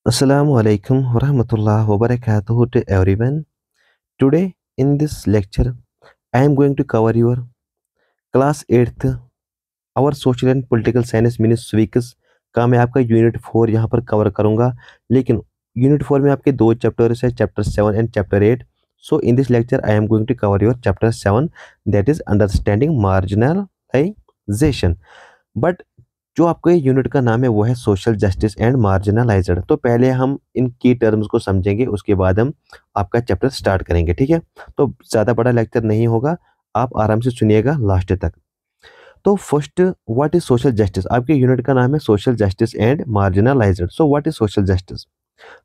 Assalamu alaikum warahmatullahi wabarakatuh to everyone. Today in this lecture, I am going to cover your class 8th our social and political science मिनिस वीक्स का मैं आपका unit 4 यहाँ पर cover करूँगा। लेकिन यूनिट 4 में आपके दो चैप्टर्स है, chapter 7 and chapter 8। So in this lecture I am going to cover your chapter 7, that is understanding marginalization. But जो आपका ये यूनिट का नाम है वो है सोशल जस्टिस एंड मार्जिनलाइज्ड। तो पहले हम इन की टर्म्स को समझेंगे, उसके बाद हम आपका चैप्टर स्टार्ट करेंगे, ठीक है। तो ज़्यादा बड़ा लेक्चर नहीं होगा, आप आराम से सुनिएगा लास्ट तक। तो first, what is social justice. आपके यूनिट का नाम है social justice and marginalized. So what is social justice?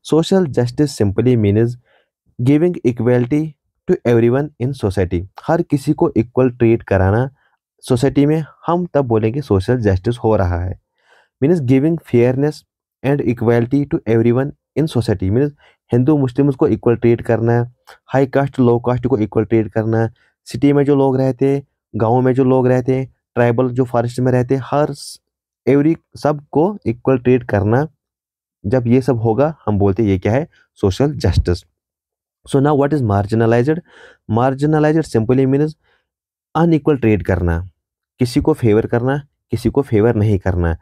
Social justice simply means giving equality to everyone in society. हर किसी को इक्वल ट्रीट कराना सोसाइटी में, हम तब बोलेंगे सोशल जस्टिस हो रहा है। Means giving fairness and equality to everyone in society. Means Hindu Muslims को इक्वल ट्रीट करना है, हाई कास्ट लो कास्ट को इक्वल ट्रीट करना है, सिटी में जो लोग रहते हैं, गाँव में जो लोग रहते हैं, ट्राइबल जो फॉरेस्ट में रहते हैं, हर एवरी सब को इक्वल ट्रीट करना। जब ये सब होगा हम बोलते हैं ये क्या है, social justice. So now what is marginalised? Marginalised simply means unequal treat करना, किसी को फेवर करना, किसी को फेवर नहीं करना।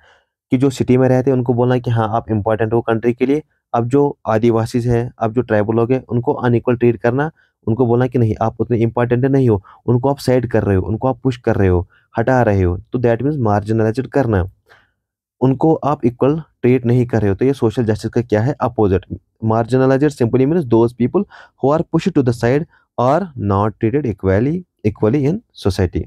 कि जो सिटी में रहते हैं उनको बोलना कि हाँ आप इम्पोर्टेंट हो कंट्री के लिए। अब जो आदिवासी हैं, अब जो ट्राइबल लोग हैं, उनको अनइक्वल ट्रीट करना, उनको बोलना कि नहीं आप उतने इंपॉर्टेंट नहीं हो, उनको आप साइड कर रहे हो, उनको आप पुश कर रहे हो, हटा रहे हो। तो दैट मीन्स मार्जिनलाइज्ड करना, उनको आप इक्वल ट्रीट नहीं कर रहे हो। तो ये सोशल जस्टिस का क्या है, opposite. Marginalized simply means those people who are pushed to the side are not treated equally in society.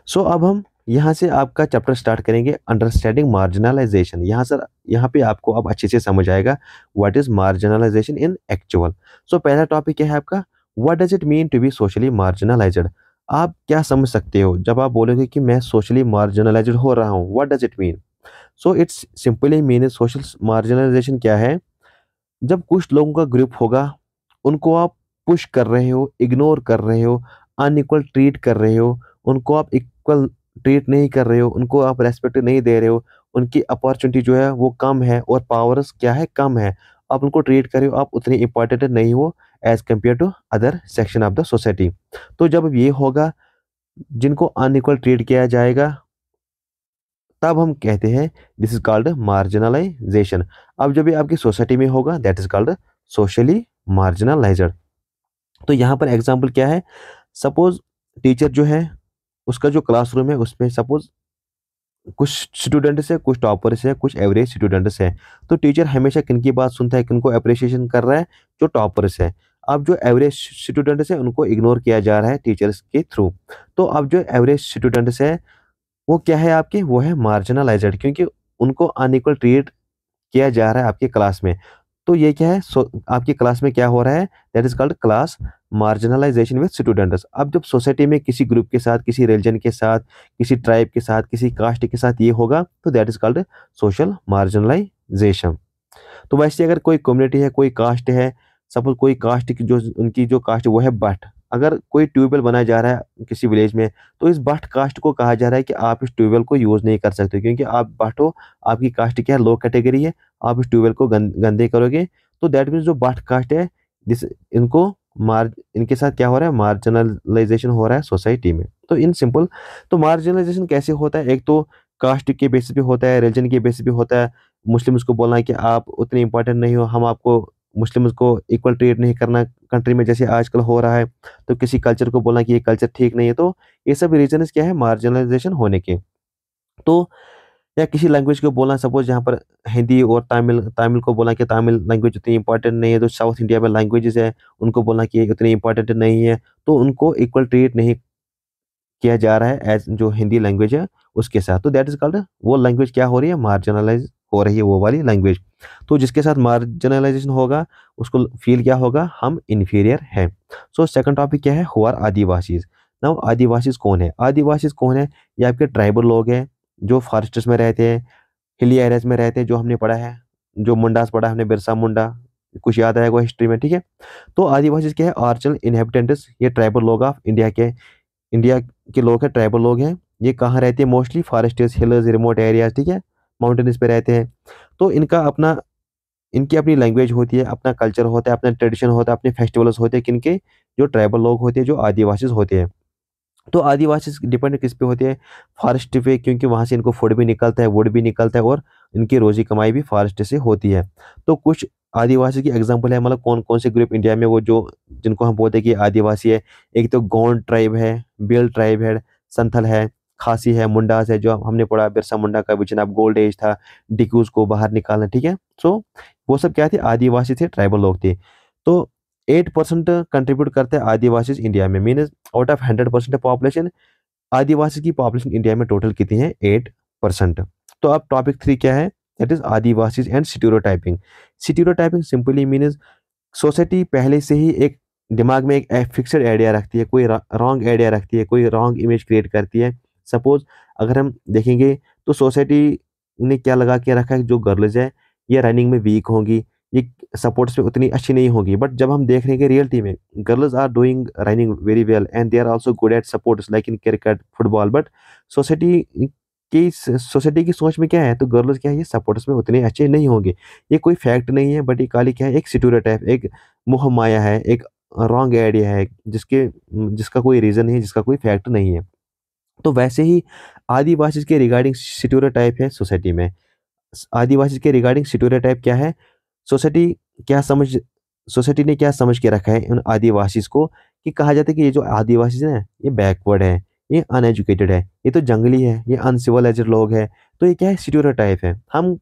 So अब हम यहाँ से आपका चैप्टर स्टार्ट करेंगे, अंडरस्टैंडिंग मार्जिनलाइजेशन। यहाँ पे आपको अब अच्छे से समझ आएगा what is marginalization in actual. So पहला टॉपिक क्या है आपका, what does it mean to be socially marginalized. आप क्या समझ सकते हो जब आप बोलोगे कि मैं सोशली मार्जिनलाइज्ड हो रहा हूँ, what does it mean? So it's simply mean social marginalization क्या है, जब कुछ लोगों का ग्रुप होगा, उनको आप पुश कर रहे हो, इग्नोर कर रहे हो, अनइक्वल ट्रीट कर रहे हो, उनको आप इक्वल ट्रीट नहीं कर रहे हो, उनको आप रेस्पेक्ट नहीं दे रहे हो, उनकी अपॉर्चुनिटी जो है वो कम है और पावर्स क्या है, कम है। आप उनको ट्रीट कर रहे हो, आप उतने इंपॉर्टेंट नहीं हो as compare to other section of the society. तो जब ये होगा, जिनको अनइक्वल ट्रीट किया जाएगा, तब हम कहते हैं दिस इज कॉल्ड मार्जिनलाइजेशन। अब जब ये आपकी सोसाइटी में होगा, that is called socially marginalised. तो यहाँ पर एग्जाम्पल क्या है, सपोज टीचर जो है उसका जो क्लासरूम है उसमें सपोज कुछ स्टूडेंट्स है, कुछ टॉपर्स है, कुछ एवरेज स्टूडेंट्स है। तो टीचर हमेशा किनकी बात सुनता है, किनको अप्रिसिएशन कर रहा है, जो टॉपर्स है। अब जो एवरेज स्टूडेंट्स है उनको इग्नोर किया जा रहा है टीचर्स के थ्रू। तो अब जो एवरेज स्टूडेंट्स है वो क्या है आपके, वो है मार्जिनलाइज्ड, क्योंकि उनको अनइक्वल ट्रीट किया जा रहा है आपके क्लास में। तो ये क्या है, आपकी क्लास में क्या हो रहा है, that is called class marginalisation with students. अब जब सोसाइटी में किसी ग्रुप के साथ, किसी रिलीजन के साथ, किसी ट्राइब के साथ, किसी कास्ट के साथ ये होगा, तो that is called social marginalisation. तो वैसे अगर कोई कम्युनिटी है, कोई कास्ट है, सपोज कोई कास्ट की जो उनकी जो कास्ट वो है बट, अगर कोई ट्यूबवेल बनाया जा रहा है किसी विलेज में, तो इस बट कास्ट को कहा जा रहा है कि आप इस ट्यूबवेल को यूज नहीं कर सकते, क्योंकि आप बट हो, आपकी कास्ट क्या है, लो कैटेगरी है, आप इस ट्यूबवेल को गंदे करोगे। तो दैट मीन्स जो बट कास्ट है, जिस इनको मार इनके साथ क्या हो रहा है, मार्जिनलाइजेशन हो रहा है सोसाइटी में। तो इन सिंपल, तो मार्जिनलाइजेशन कैसे होता है, एक तो कास्ट के बेसिस पे होता है, रिलीजन के बेसिस पे होता है। मुस्लिम्स को बोलना है कि आप उतने इंपॉर्टेंट नहीं हो, हम आपको मुस्लिम्स को इक्वल ट्रीट नहीं करना कंट्री में जैसे आजकल हो रहा है। तो किसी कल्चर को बोलना कि ये कल्चर ठीक नहीं है। तो ये सब रीजन क्या है मार्जिनलाइजेशन होने के। तो या किसी लैंग्वेज को बोलना, सपोज यहाँ पर हिंदी और तमिल तमिल को बोलना कि तमिल लैंग्वेज उतनी इंपॉर्टेंट नहीं है, तो साउथ इंडिया में लैंग्वेजेस है, उनको बोलना कि ये उतनी इंपॉर्टेंट नहीं है, तो उनको इक्वल ट्रीट नहीं किया जा रहा है एज जो हिंदी लैंग्वेज है उसके साथ। तो दैट इज कॉल्ड, वो लैंग्वेज क्या हो रही है, मार्जिनलाइज हो रही है वो वाली लैंग्वेज। तो जिसके साथ मार्जिनलाइजेशन होगा उसको फील क्या होगा, हम इन्फीरियर हैं। सो सेकंड टॉपिक क्या है, who are Adivasis. Now Adivasis कौन है, आदिवासीज कौन है, ये आपके ट्राइबल लोग हैं जो फॉरेस्ट्स में रहते हैं, हिली एरियाज में रहते हैं, जो हमने पढ़ा है, जो मुंडास पढ़ा है हमने, बिरसा मुंडा, कुछ याद आएगा हिस्ट्री में, ठीक है। तो आदिवासी क्या है, आर्चल इनहेबिटेंट्स, ये ट्राइबल लोग ऑफ इंडिया के लोग हैं, ट्राइबल लोग हैं। ये कहाँ रहते हैं, mostly forests, hills, remote areas, ठीक है, माउंटेन्स पे रहते हैं। तो इनका अपना इनकी अपनी लैंग्वेज होती है, अपना कल्चर होता है, अपना ट्रेडिशन होता है, अपने फेस्टिवल्स होते हैं, किनके, जो ट्राइबल लोग होते हैं, जो आदिवासी होते हैं। तो आदिवासी डिपेंड किस पे होते हैं, फॉरेस्ट पे, क्योंकि वहां से इनको फूड भी निकलता है, वुड भी निकलता है, और इनकी रोजी कमाई भी फॉरेस्ट से होती है। तो कुछ आदिवासी की एग्जांपल है, मतलब कौन कौन से ग्रुप इंडिया में वो जो जिनको हम बोलते हैं कि आदिवासी है। एक तो गोंड ट्राइब है, बेल ट्राइब है, संथल है, खासी है, मुंडास है, जो हमने पढ़ा बिरसा मुंडा का विजन ऑफ गोल्ड एज था, डिक्यूज को बाहर निकालना, ठीक है। सो वो सब क्या थे, आदिवासी थे, ट्राइबल लोग थे। तो 8% कंट्रीब्यूट करते हैं आदिवासी इंडिया में, मीन आउट ऑफ 100% पॉपुलेशन, आदिवासी की पॉपुलेशन इंडिया में टोटल कितनी है, 8%। तो अब टॉपिक 3 क्या है, that is Adivasi and stereotyping. Stereotyping simply means society पहले से ही एक दिमाग में एक फिक्स्ड आइडिया रखती है, कोई रॉन्ग आइडिया रखती है, कोई रॉन्ग इमेज क्रिएट करती है। सपोज अगर हम देखेंगे तो सोसाइटी ने क्या लगा के रखा है, जो गर्ल्स है ये रनिंग में वीक होंगी, ये सपोर्ट्स में उतनी अच्छी नहीं होगी। बट जब हम देख रहे हैं कि रियलिटी में girls are doing running very well and they are also good at sports like in cricket, football. But society society की सोच में क्या है, तो गर्ल्स क्या है, ये सपोर्ट्स में उतने अच्छे नहीं होंगे। ये कोई फैक्ट नहीं है, बट ये खाली क्या है, एक स्टीरियोटाइप, एक मोह माया है, एक रॉन्ग आइडिया है, जिसका कोई रीजन नहीं है, जिसका कोई फैक्ट नहीं है। तो वैसे ही आदिवासी के रिगार्डिंग स्टीरियोटाइप है सोसाइटी में। आदिवासी के रिगार्डिंग स्टीरियोटाइप क्या है, सोसाइटी क्या समझ सोसाइटी ने क्या समझ के रखा है उन आदिवासी को, कि कहा जाता है कि ये जो आदिवासी है ये बैकवर्ड है, ये अनएजुकेटेड है, ये तो जंगली है, ये अनसिविलाइज्ड लोग है। तो ये क्या है, स्टीरियोटाइप है। हम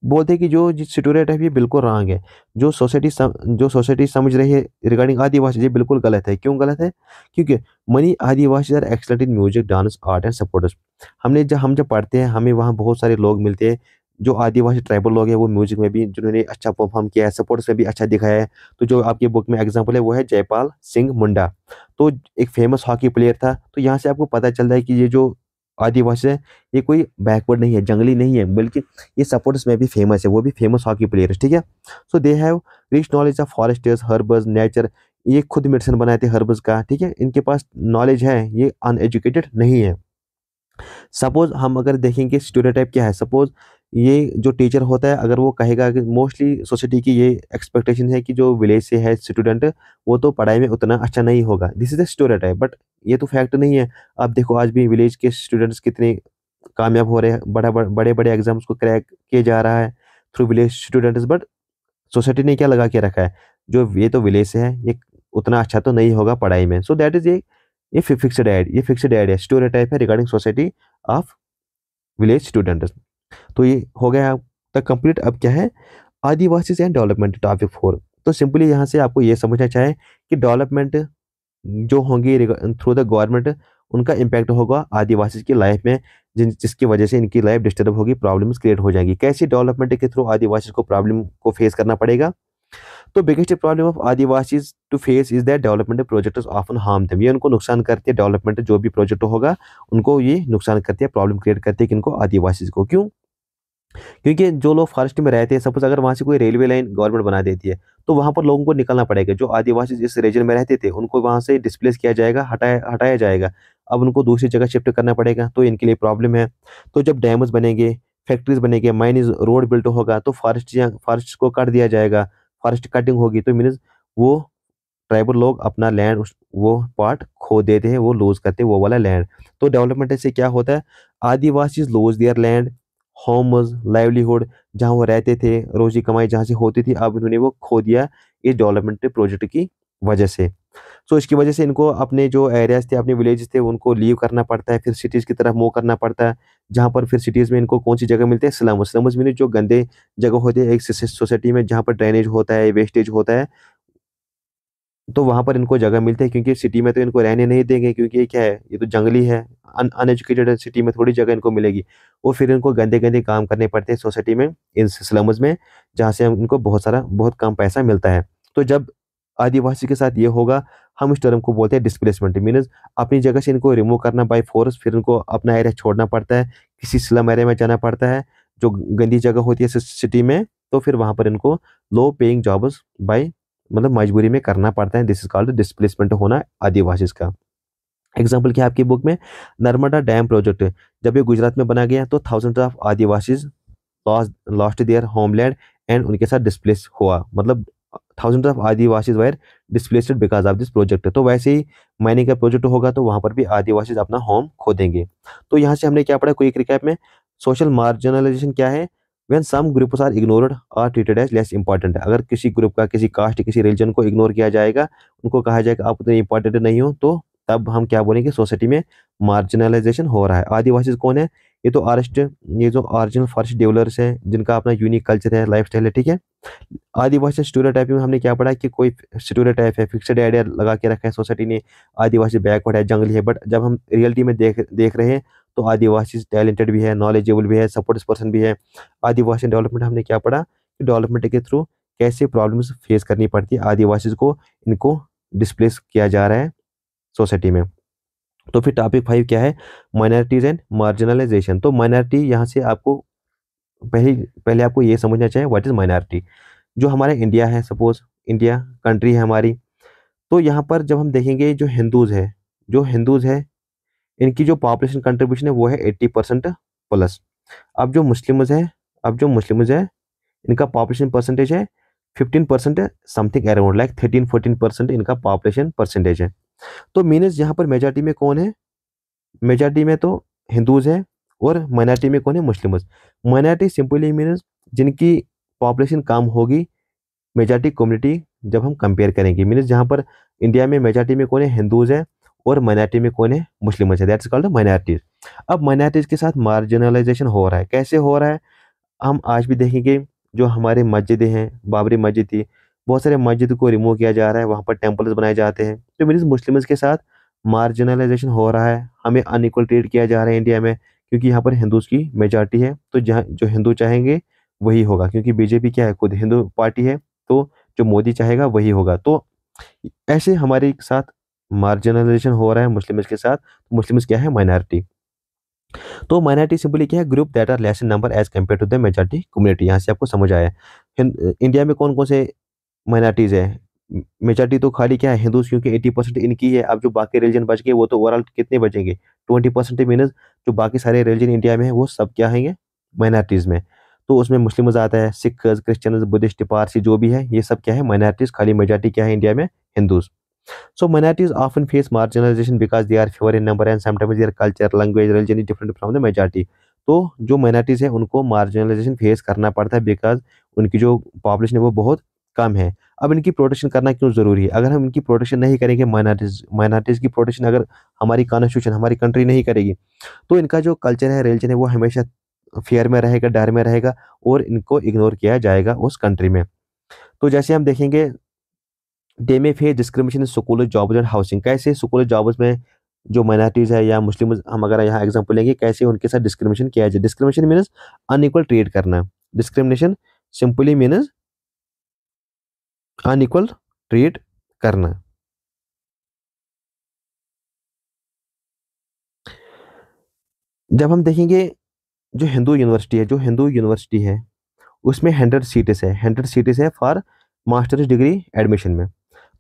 बोलते हैं कि जो स्टीरियोटाइप ये बिल्कुल रॉन्ग है। जो सोसाइटी समझ रही है रिगार्डिंग आदिवासी, ये बिल्कुल गलत है। क्यों गलत है, क्योंकि many Adivasi are excellent in music, dance, art and sports. हम जब पढ़ते हैं, हमें वहाँ बहुत सारे लोग मिलते हैं जो आदिवासी ट्राइबल लोग हैं, वो म्यूजिक में भी जिन्होंने अच्छा परफॉर्म किया है, सपोर्ट्स में भी अच्छा दिखाया है। तो जो आपकी बुक में एग्जाम्पल है वो है जयपाल सिंह मुंडा। तो एक फेमस हॉकी प्लेयर था। तो यहाँ से आपको पता चलता है कि ये जो आदिवासी है ये कोई बैकवर्ड नहीं है, जंगली नहीं है, बल्कि ये सपोर्ट्स में भी फेमस है, वो भी फेमस हॉकी प्लेयर्स, ठीक है। So they have rich knowledge of foresters, herbs, nature. ये खुद मेडिसिन बनाते हैं हर्बस का, ठीक है, इनके पास नॉलेज है, ये अनएजुकेटेड नहीं है। सपोज हम अगर देखेंगे स्टीरियोटाइप क्या है, सपोज ये जो टीचर होता है, अगर वो कहेगा कि मोस्टली सोसाइटी की ये एक्सपेक्टेशन है कि जो विलेज से है स्टूडेंट, वो तो पढ़ाई में उतना अच्छा नहीं होगा, this is the stereotype. But ये तो फैक्ट नहीं है। आप देखो आज भी विलेज के स्टूडेंट्स कितने कामयाब हो रहे हैं, बड़े बड़े एग्जाम्स को क्रैक किए जा रहा है through village students. But society ने क्या लगा के रखा है, जो ये तो विलेज से है, ये उतना अच्छा तो नहीं होगा पढ़ाई में। सो दैट इज ये फिक्स्ड आइडिया स्टीरियोटाइप है regarding society of village students. तो ये हो गया तक कंप्लीट। अब क्या है, आदिवासी एंड डेवलपमेंट, टॉपिक 4। तो सिंपली यहाँ से आपको ये समझना चाहे कि डेवलपमेंट जो होंगी थ्रू द गवर्नमेंट, उनका इम्पैक्ट होगा आदिवासी की लाइफ में, जिसकी वजह से इनकी लाइफ डिस्टर्ब होगी, प्रॉब्लम्स क्रिएट हो जाएंगी। कैसी डेवलपमेंट के थ्रू आदिवासी को प्रॉब्लम को फेस करना पड़ेगा। तो biggest problem of Adivasi to face is that development projects often harm them. ये उनको नुकसान करती है, डेवलपमेंट जो भी प्रोजेक्ट होगा उनको ये नुकसान करती है, प्रॉब्लम क्रिएट करती है किनको, आदिवासी को। क्यों, क्योंकि जो लोग फॉरेस्ट में रहते हैं, सपोज अगर वहाँ से कोई रेलवे लाइन गवर्नमेंट बना देती है, तो वहाँ पर लोगों को निकलना पड़ेगा। जो आदिवासी जिस रीजन में रहते थे उनको वहाँ से डिस्प्लेस किया जाएगा, हटाया हटाया जाएगा। अब उनको दूसरी जगह शिफ्ट करना पड़ेगा, तो इनके लिए प्रॉब्लम है। तो जब डैम्स बनेंगे, फैक्ट्रीज बनेंगे, माइनिंग, रोड बिल्ट होगा, तो फॉरेस्ट को काट दिया जाएगा। फॉरेस्ट कटिंग होगी तो मीन्स वो ट्राइबल लोग अपना लैंड, वो पार्ट खो देते हैं, वो लूज करते हैं वो वाला लैंड। तो डेवलपमेंट से क्या होता है, आदिवासी lose their land, homes, livelihood, जहाँ वो रहते थे, रोजी कमाई जहाँ से होती थी, अब इन्होंने वो खो दिया इस डेवलपमेंट प्रोजेक्ट की वजह से। सो इसकी वजह से इनको अपने जो एरियाज थे, अपने विलेजेस थे, उनको लीव करना पड़ता है, फिर सिटीज़ की तरफ मूव करना पड़ता है। जहाँ पर फिर सिटीज़ में इनको कौन सी जगह मिलती है, स्लम्स में जो गंदे जगह होती है एक सोसाइटी में, जहाँ पर ड्रेनेज होता है, वेस्टेज होता है, तो वहाँ पर इनको जगह मिलती है। क्योंकि सिटी में तो इनको रहने नहीं देंगे, क्योंकि ये क्या है, ये तो जंगली है, अनएजुकेटेड सिटी में थोड़ी जगह इनको मिलेगी। वो फिर इनको गंदे गंदे काम करने पड़ते हैं सोसाइटी में, इन स्लम्स में, जहाँ से इनको बहुत कम पैसा मिलता है। तो जब आदिवासी के साथ ये होगा, हम इस टर्म को बोलते हैं डिस्प्लेसमेंट। मीन्स अपनी जगह से इनको रिमूव करना बाय फोर्स, फिर इनको अपना एरिया छोड़ना पड़ता है, किसी स्लम एरिया में जाना पड़ता है जो गंदी जगह होती है सिटी में। तो फिर वहाँ पर इनको लो पेइंग जॉब्स बाय, मतलब मजबूरी में करना पड़ता है। दिस इज कॉल्ड डिस्प्लेसमेंट होना आदिवासी का। एग्जाम्पल क्या है आपकी बुक में, नर्मदा डैम प्रोजेक्ट जब ये गुजरात में बना गया, तो thousand of Adivasis lost their homeland and उनके साथ डिस्प्लेस हुआ, मतलब thousand of Adivasis wire displaced because of this project. तो वैसे ही माइनिंग का प्रोजेक्ट होगा तो वहां पर भी आदिवासीज अपना होम खो देंगे। तो यहाँ से हमने क्या पढ़ा क्विक रिकैप में, सोशल मार्जिनलाइजेशन क्या है, when some groups are ignored और ट्रीटेड एज लेस इंपॉर्टेंट। अगर किसी ग्रुप का, किसी कास्ट, किसी रिलीजन को इग्नोर किया जाएगा, उनको कहा जाएगा आप उतने इंपॉर्टेंट नहीं हो, तो तब हम क्या बोलेंगे, सोसाइटी में मार्जिनलाइजेशन हो रहा है। आदिवासी कौन है, ये तो आर्स्ट, ये जो ओरिजिनल फर्स्ट डेवलपर्स हैं जिनका अपना यूनिक कल्चर है, लाइफस्टाइल है, ठीक है। आदिवासी स्टीरियोटाइपिंग में हमने क्या पढ़ा कि कोई स्टीरियोटाइप है, फिक्स्ड आइडिया लगा के रखा है सोसाइटी ने, आदिवासी बैकवर्ड है, जंगली है। बट जब हम रियलिटी में देख देख रहे हैं तो आदिवासी टैलेंटेड भी है, नॉलेजेबल भी है, सपोर्ट पर्सन भी है। आदिवासी डेवलपमेंट हमने क्या पढ़ा कि डेवलपमेंट के थ्रू कैसे प्रॉब्लम्स फेस करनी पड़ती है आदिवासी को, इनको डिस्प्लेस किया जा रहा है सोसाइटी में। तो फिर टॉपिक 5 क्या है, माइनॉरिटीज एंड मार्जिनलाइजेशन। तो माइनॉरिटी यहाँ से आपको पहले पहले आपको ये समझना चाहिए व्हाट इज माइनॉरिटी। जो हमारा इंडिया है, सपोज इंडिया कंट्री है हमारी, तो यहाँ पर जब हम देखेंगे जो हिंदूज है इनकी जो पॉपुलेशन कंट्रीब्यूशन है वो है 80% प्लस। अब जो मुस्लिम्स है इनका पॉपुलेशन परसेंटेज है 15% समथिंग अराउंड, लाइक 13-14% इनका पॉपुलेशन परसेंटेज है। तो मीनस यहाँ पर मेजॉरिटी में कौन है, मेजॉरिटी में तो हिंदूज है और माइनॉरिटी में कौन है, मुस्लिम्स। माइनॉरिटी सिंपली मीनस जिनकी पॉपुलेशन कम होगी मेजॉरिटी कम्युनिटी जब हम कंपेयर करेंगे, मीनस जहाँ पर इंडिया में मेजॉरिटी में कौन है, हिंदूज है और माइनॉरिटी में कौन है, मुस्लिम्स है, दैट्स कॉल्ड माइनॉरिटीज। अब माइनॉरिटीज के साथ मार्जिनलाइजेशन हो रहा है, कैसे हो रहा है हम आज भी देखेंगे। जो हमारे मस्जिदें हैं, बाबरी मस्जिद थी, बहुत सारे मस्जिद को रिमूव किया जा रहा है, वहाँ पर टेम्पल्स बनाए जाते हैं। तो मीन्स मुस्लिम्स के साथ मार्जिनलाइजेशन हो रहा है, हमें अनइक्वल ट्रीट किया जा रहा है इंडिया में, क्योंकि यहाँ पर हिंदूज की मेजॉरिटी है। तो जहाँ जो हिंदू चाहेंगे वही होगा, क्योंकि बीजेपी क्या है, खुद हिंदू पार्टी है, तो जो मोदी चाहेगा वही होगा। तो ऐसे हमारे साथ मार्जिनलाइजेशन हो रहा है मुस्लिम्स के साथ। मुस्लिम्स क्या है, माइनॉरिटी। तो माइनॉरिटी सिंपली क्या है, group that are less in number as compare to the majority community. यहाँ से आपको समझ आया। इंडिया में कौन कौन से माइनॉरिटीज है, मेजॉरिटी तो खाली क्या है, हिंदूज, क्योंकि 80% इनकी है। अब जो बाकी रिलीजन बच गए वो तो ओवरऑल कितने बचेंगे, 20% मीनस जो बाकी सारे रिलीजन इंडिया में है वो सब क्या है, माइनॉरिटीज में। तो उसमें मुस्लिम्स आता है, सिख, क्रिश्चियन, बुद्धिस्ट, पारसी जो भी है, ये सब क्या है, माइनॉरिटीज। खाली मेजॉरिटी क्या है इंडिया में, Hindus. So minorities often face marginalization because they are fewer in number and sometimes their culture, language, religion is different from the majority. तो जो माइनॉरिटीज है उनको मार्जिनलाइजेशन फेस करना पड़ता है बिकॉज उनकी जो पॉपुलेशन है वो बहुत कम है। अब इनकी प्रोटेक्शन करना क्यों जरूरी है, अगर हम इनकी प्रोटेक्शन नहीं करेंगे, माइनॉरिटीज की प्रोटेक्शन अगर हमारी कॉन्स्टिट्यूशन, हमारी कंट्री नहीं करेगी, तो इनका जो कल्चर है, रिलीजन है, वो हमेशा फेयर में रहेगा, डर में रहेगा और इनको इग्नोर किया जाएगा उस कंट्री में। तो जैसे हम देखेंगे दे में face discrimination in school, jobs and housing. कैसे स्कूल जॉब्स में जो माइनॉरिटीज है या मुस्लिम, हम अगर यहाँ एग्जांपल लेंगे, कैसे उनके साथ डिस्क्रिमिनेशन किया जाए। डिस्क्रिमिनेशन मीन्स अनइक्वल ट्रीट करना, discrimination simply means unequal treat करना। जब हम देखेंगे जो हिंदू यूनिवर्सिटी है उसमें 100 सीटें है फॉर मास्टर्स डिग्री एडमिशन में।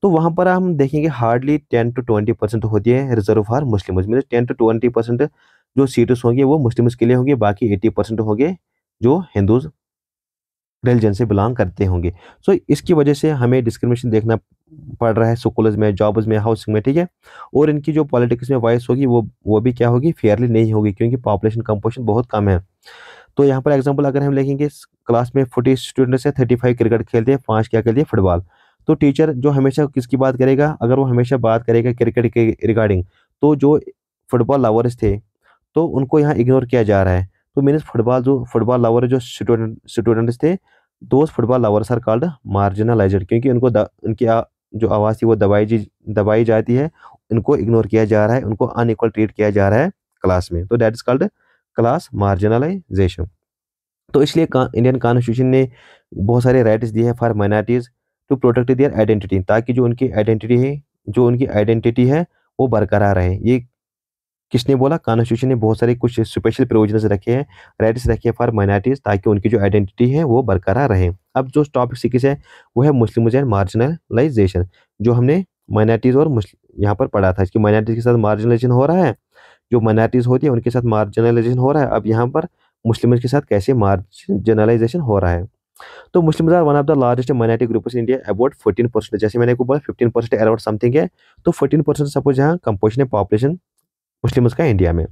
तो वहाँ पर हम देखेंगे हार्डली 10 to 20% होती है reserve for Muslim, mean 10 to 20% जो सीट्स होंगे वो मुस्लिम्स के लिए होंगे, बाकी 80% होंगे जो हिंदूज रिलीजन से बिलोंग करते होंगे। सो इसकी वजह से हमें डिस्क्रिमिनेशन देखना पड़ रहा है स्कूल्स में, जॉब्स में, हाउसिंग में, ठीक है। और इनकी जो पॉलिटिक्स में वॉइस होगी वो भी क्या होगी, फेयरली नहीं होगी, क्योंकि पॉपुलेशन कंपोजिशन बहुत कम है। तो यहाँ पर एग्जांपल अगर हम लेंगे, क्लास में 40 स्टूडेंट्स है, 35 क्रिकेट खेलते हैं, 5 क्या खेलते हैं, फुटबॉल। तो टीचर जो हमेशा किसकी बात करेगा, अगर वो हमेशा बात करेगा क्रिकेट के रिगार्डिंग, तो जो फुटबॉल लवर्स थे तो उनको यहाँ इग्नोर किया जा रहा है। तो मीन्स फुटबॉल लवर जो स्टूडेंट्स थे, those football lovers are called marginalized, क्योंकि उनकी जो आवाज़ थी वो दबाई जाती है, उनको इग्नोर किया जा रहा है, उनको अनइक्वल ट्रीट किया जा रहा है क्लास में। तो that is called class marginalisation. तो इसलिए इंडियन कॉन्स्टिट्यूशन ने बहुत सारे राइट्स दिए हैं for minorities to protect their identity, ताकि जो उनकी आइडेंटिटी है वो बरकरार रहे। ये किसने बोला, कॉन्स्टिट्यूशन ने बहुत सारे कुछ स्पेशल प्रोविजंस रखे हैं, राइट्स रखे हैं फॉर माइनॉरिटीज, ताकि उनकी जो आइडेंटिटी है वो बरकरार रहे। अब जो टॉपिक सीरीज है वो है मुस्लिम्स एंड मार्जिनलाइजेशन, जो हमने माइनॉरिटीज और यहाँ पर पढ़ा था, इसकी माइनॉरिटीज के साथ मार्जिनलाइजेशन हो रहा है, जो माइनॉरिटीज होती है उनके साथ मार्जिनलाइजेशन हो रहा है। अब यहाँ पर मुस्लिम्स के साथ कैसे मार्जिनलाइजेशन हो रहा है। तो Muslims are one of the largest minority groups in India, about 14%। जैसे मैंने को बोला 15% अराउंड समथिंग है, तो 14% सपोज यहाँ कंपोजिशन है पॉपुलेशन मुस्लिम्स का इंडिया में।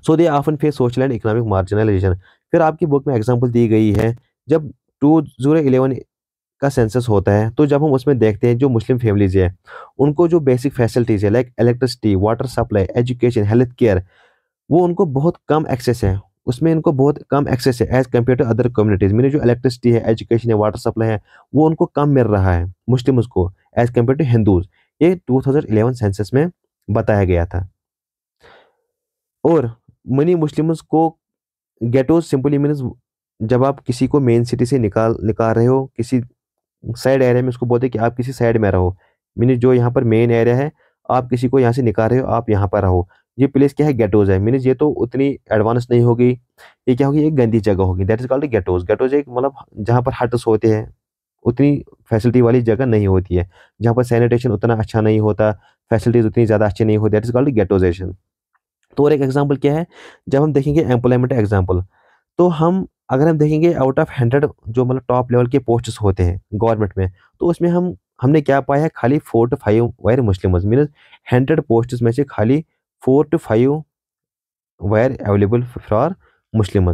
So they often face social and economic marginalization. फिर आपकी बुक में एग्जांपल दी गई है, जब 2011 का सेंसस होता है, तो जब हम उसमें देखते हैं जो मुस्लिम फैमिलीज है उनको जो बेसिक फैसिलिटीज है like electricity, water supply, education, health care, वो उनको बहुत कम एक्सेस है, उसमें इनको बहुत कम एक्सेस है as compare to other communities. मैंने जो इलेक्ट्रिसिटी है, एजुकेशन है, वाटर सप्लाई है, वो उनको कम मिल रहा है मुस्लिम्स को एज कम्पेयर टू हिंदूज। ये 2011 सेंसस में बताया गया था। और मनी मुस्लिम्स को गेटोज सिंपली मीन्स, जब आप किसी को मेन सिटी से निकाल निकाल रहे हो किसी साइड एरिया में, उसको बोलते हैं कि आप किसी साइड में रहो, मीन्स जो यहाँ पर मेन एरिया है आप किसी को यहाँ से निकाल रहे हो, आप यहाँ पर रहो। ये प्लेस क्या है, गेटोज है। मीन्स ये तो उतनी एडवांस नहीं होगी, ये क्या होगी, एक गंदी जगह होगी, that is called ghettos. Ghettos एक मतलब जहाँ पर हट्स होते हैं, उतनी फैसिलिटी वाली जगह नहीं होती है, जहाँ पर सैनिटेशन उतना अच्छा नहीं होता, फैसिलिटीज उतनी ज़्यादा अच्छी नहीं होती, दैट इज कॉल्ड गेटोजेशन। तो और एक एग्जाम्पल क्या है, जब हम देखेंगे एम्प्लॉयमेंट एग्जाम्पल, तो हम अगर हम देखेंगे आउट ऑफ 100 जो मतलब टॉप लेवल के पोस्ट्स होते हैं गवर्नमेंट में, तो उसमें हमने क्या पाया है, खाली 4 to 5 wire Muslim, mean 100 posts में से खाली 4 to 5 wire available for Muslim.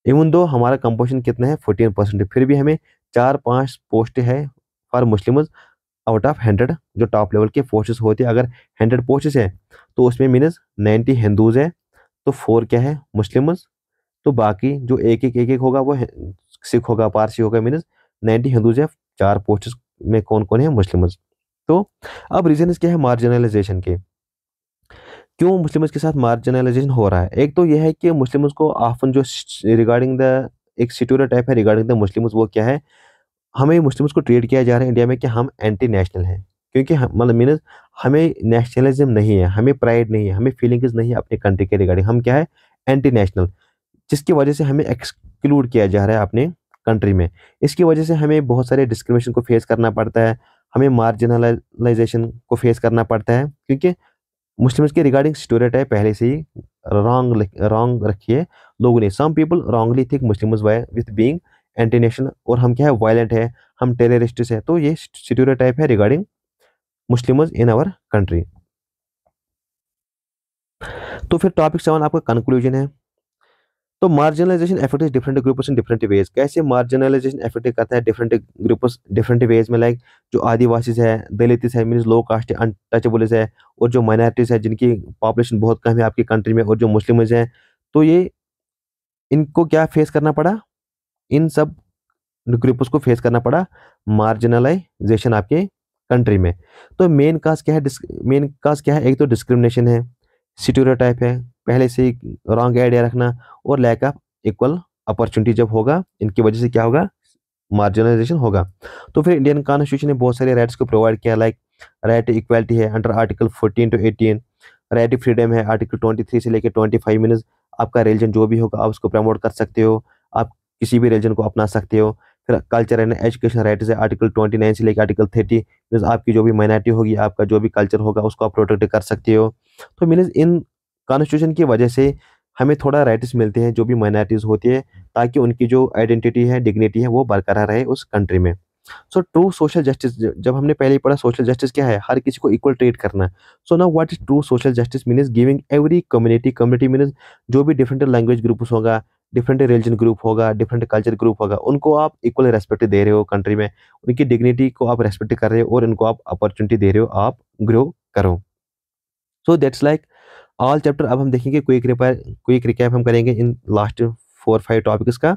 Even though हमारा कंपोजिशन कितना है 14%, फिर भी हमें 4-5 पोस्ट है फॉर मुस्लिम आउट ऑफ 100 जो टॉप लेवल के पोस्ट्स होते हैं। अगर 100 पोस्ट्स है तो उसमें मीनस 90 हिंदूज है, तो 4 क्या है मुस्लिम्स, तो बाकी जो एक एक होगा वो सिख होगा, पारसी होगा, मीनस 90 हिंदूज है, 4 पोस्ट्स में कौन कौन है मुस्लिम्स। तो अब रीजन क्या है मार्जिनलाइजेशन के, क्यों मुस्लिम्स के साथ मार्जिनलाइजेशन हो रहा है। एक तो यह है कि मुस्लिम्स को ऑफन जो रिगार्डिंग द एक स्टीरियोटाइप है रिगार्डिंग द मुस्लिम्स, वो क्या है, हमें मुस्लिम्स को ट्रीट किया जा रहा है इंडिया में कि हम एंटी नेशनल हैं, क्योंकि मतलब मीनस हमें नेशनलिज्म नहीं है, हमें प्राइड नहीं है, हमें फीलिंग्स नहीं है अपने कंट्री के रिगार्डिंग, हम क्या है एंटी नेशनल, जिसकी वजह से हमें एक्सक्लूड किया जा रहा है अपने कंट्री में। इसकी वजह से हमें बहुत सारे डिस्क्रिमिनेशन को फेस करना पड़ता है, हमें मार्जिनलाइजेशन को फेस करना पड़ता है, क्योंकि मुस्लिम्स के रिगार्डिंग स्टोरियोटाइप पहले से ही रॉन्ग रखी है लोगों ने। Some people wrongly think Muslims why with being anti national, और हम क्या है वायलेंट है, हम टेररिस्ट है, तो ये स्टीरियोटाइप है regarding Muslims in our country. तो फिर टॉपिक 7 आपका कंक्लूजन है। तो marginalization affect different groups in different ways. कैसे मार्जिनलाइजेशन अफेक्ट करता है डिफरेंट ग्रुप्स डिफरेंट वेज में, लाइक जो आदिवासी है, दलित है, मीन्स लो कास्ट अनटचेबल्स है, और जो माइनॉरिटीज है जिनकी पॉपुलेशन बहुत कम है आपकी कंट्री में, और जो मुस्लिम्स हैं, तो ये इनको क्या फेस करना पड़ा, इन सब ग्रुप्स को फेस करना पड़ा मार्जिनलाइजेशन आपके कंट्री में। तो मेन काज क्या है, मेन काज क्या है, एक तो डिस्क्रिमिनेशन है, स्टीरियोटाइप है, पहले से ही रॉन्ग आइडिया रखना, और लैक ऑफ इक्वल अपॉर्चुनिटी जब होगा, इनकी वजह से क्या होगा, मार्जिनलाइजेशन होगा। तो फिर इंडियन कॉन्स्टिट्यूशन ने बहुत सारे राइट्स को प्रोवाइड किया, लाइक राइट टू इक्वालिटी है under article 14 to 18, right to freedom है आर्टिकल 23 से लेकर 25, मीनस आपका रिलीजन जो भी होगा आप उसको प्रमोट कर सकते हो, आप किसी भी रिलीजन को अपना सकते हो। फिर कल्चर एंड एजुकेशन राइट्स है आर्टिकल 29 से लेकर आर्टिकल 30, मीन्स आपकी जो भी माइनॉरिटी होगी, आपका जो भी कल्चर होगा उसको आप प्रोटेक्ट कर सकते हो। तो मीन्स इन कॉन्स्टिट्यूशन की वजह से हमें थोड़ा राइट्स मिलते हैं जो भी माइनॉरिटीज होती है, ताकि उनकी जो आइडेंटिटी है, डिग्निटी है, वो बरकरार रहे उस कंट्री में। सो ट्रू सोशल जस्टिस, जब हमने पहले ही पढ़ा सोशल जस्टिस क्या है, हर किसी को इक्वल ट्रीट करना। So now what is true social justice means giving every community means जो भी डिफरेंट लैंग्वेज ग्रुप्स होगा, डिफरेंट रिलीजन ग्रुप होगा, डिफरेंट कल्चर ग्रुप होगा, उनको आप इक्वल रेस्पेक्ट दे रहे हो कंट्री में, उनकी डिग्निटी को आप रेस्पेक्ट कर रहे हो, और उनको आप अपॉर्चुनिटी दे रहे हो, आप ग्रो करो। So that's like all chapter. अब हम देखेंगे क्विक रिकैप हम करेंगे इन लास्ट 4-5 टॉपिक्स का।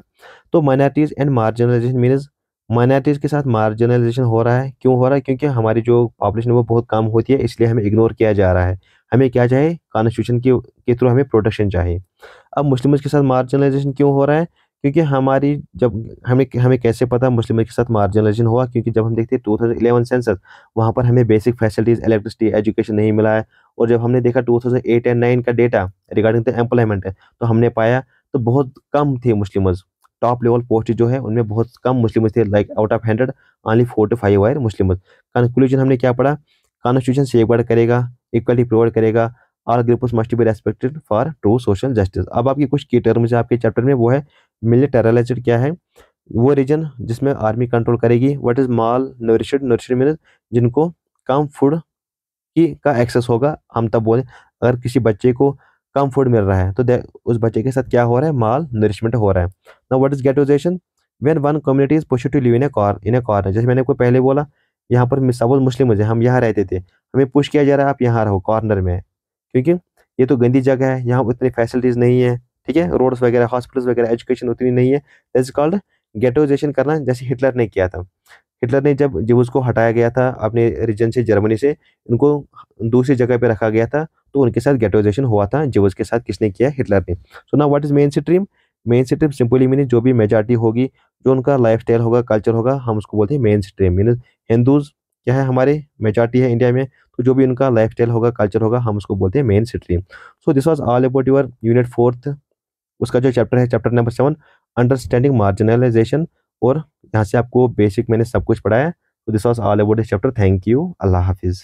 तो minorities and marginalisation means minorities के साथ मार्जिनलाइजेशन हो रहा है, क्यों हो रहा है, क्योंकि हमारी जो पॉपुलेशन है वो बहुत कम होती है, इसलिए हमें इग्नोर किया जा रहा है। हमें क्या चाहिए, कॉन्स्टिट्यूशन के थ्रू हमें प्रोटेक्शन चाहिए। अब मुस्लिम्स के साथ मार्जिनलाइजेशन क्यों हो रहा है, क्योंकि हमारी जब हमें हमें कैसे पता मुस्लिम के साथ मार्जिनलाइजेशन हुआ, क्योंकि जब हम देखते हैं 2011 सेंसस, वहाँ पर हमें बेसिक फैसिलिटीज, इलेक्ट्रिसिटी, एजुकेशन नहीं मिला है। और जब हमने देखा 2008 एंड 9 का डेटा रिगार्डिंग द एम्प्लॉयमेंट, तो हमने पाया तो बहुत कम थे मुस्लिम्स, टॉप लेवल पोस्ट जो है उनमें बहुत कम मुस्लिम थे, like out of 100 only 4 to 5 are Muslim. Conclusion हमने क्या पढ़ा, कॉन्स्टिट्यूशन सेफगार्ड करेगा, इक्वलिटी प्रोवाइड करेगा, all groups must be respected for true social justice. अब आपकी कुछ की टर्म्स है आपके चैप्टर में, वो है मिलिटराइज्ड क्या है, वो रीजन जिसमें आर्मी कंट्रोल करेगी। What is mall nourished, nourished mean जिनको कम फूड की का एक्सेस होगा, हम तब बोले अगर किसी बच्चे को कम फूड मिल रहा है तो उस बच्चे के साथ क्या हो रहा है, माल नरिशमेंट हो रहा है। Now what is ghettoization, when one community is push to live in a corner, जैसे मैंने आपको पहले बोला, यहाँ पर सपोज मुस्लिम मुझे, हम यहाँ रहते थे, हमें पुश किया जा रहा है आप यहाँ रहो कॉर्नर में, क्योंकि ये तो गंदी जगह है, यहाँ उतनी फैसिलिटीज नहीं है, ठीक है, रोड्स वगैरह, हॉस्पिटल्स वगैरह, एजुकेशन उतनी नहीं है। दैट्स कॉल्ड गेटोइजेशन करना, जैसे हिटलर ने किया था। हिटलर ने जब जब उसको हटाया गया था अपने रीजन से, जर्मनी से, उनको दूसरी जगह पे रखा गया था, तो उनके साथ गेटोइजेशन हुआ था। जिवस के साथ किसने किया, हिटलर ने। So now what is main stream, main stream simply meaning जो भी मेजॉरिटी होगी, जो उनका लाइफस्टाइल होगा, कल्चर होगा, हम उसको बोलते हैं मेन स्ट्रीम। मीन हिंदूज क्या है, हमारे मेजॉरिटी है इंडिया में, तो जो भी उनका लाइफस्टाइल होगा, कल्चर होगा, हम उसको बोलते हैं main stream. So this was all about your unit 4th, उसका जो चैप्टर है, चैप्टर नंबर 7, अंडरस्टैंडिंग मार्जिनलाइजेशन। और यहाँ से आपको बेसिक मैंने सब कुछ पढ़ाया। तो this was all about this chapter. Thank you, अल्लाह हाफिज़।